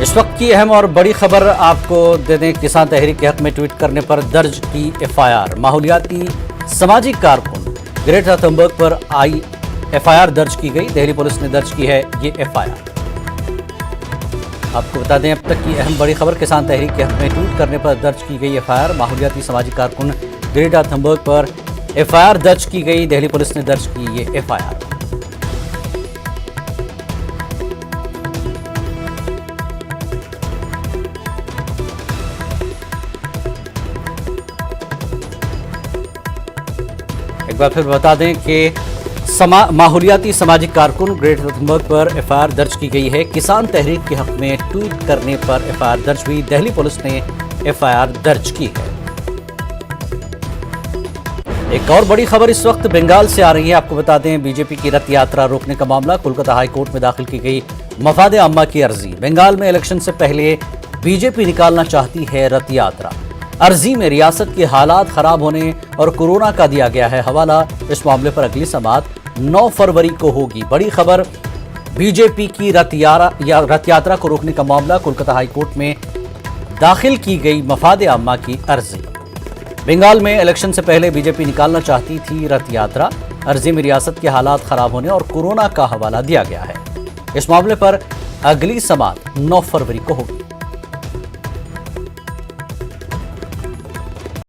इस वक्त की अहम और बड़ी खबर आपको दे दें। किसान तहरीक के हक में ट्वीट करने पर दर्ज की एफआईआर। माहौलियाती सामाजिक कारकुन ग्रेटा थंबर्ग पर आई एफआईआर दर्ज की गई। दिल्ली पुलिस ने दर्ज की है ये एफआईआर। आपको बता दें अब तक की अहम बड़ी खबर। किसान तहरीक के हक में ट्वीट करने पर दर्ज की गई एफआईआर। माहौलियाती सामाजिक कारकुन ग्रेटा थंबर्ग पर एफआईआर दर्ज की गई। दिल्ली पुलिस ने दर्ज की ये एफआईआर। एक बार फिर बता दें कि माहौलियाती सामाजिक कारकुन ग्रेटा थंबर्ग पर एफआईआर दर्ज की गई है। किसान तहरीक के हक में ट्वीट करने पर एफआईआर दर्ज हुई। दिल्ली पुलिस ने एफआईआर दर्ज की है। एक और बड़ी खबर इस वक्त बंगाल से आ रही है। आपको बता दें बीजेपी की रथ यात्रा रोकने का मामला। कोलकाता हाईकोर्ट में दाखिल की गई मफादे आम्मा की अर्जी। बंगाल में इलेक्शन से पहले बीजेपी निकालना चाहती है रथ यात्रा। अर्जी में रियासत के हालात खराब होने और कोरोना का दिया गया है हवाला। इस मामले पर अगली समाअत 9 फरवरी को होगी। बड़ी खबर बीजेपी की रथ यात्रा को रोकने का मामला। कोलकाता हाईकोर्ट में दाखिल की गई मफादे आम्मा की अर्जी। बंगाल में इलेक्शन से पहले बीजेपी निकालना चाहती थी रथ यात्रा। अर्जी में रियासत के हालात खराब होने और कोरोना का हवाला दिया गया है। इस मामले पर अगली समाअत 9 फरवरी को होगी।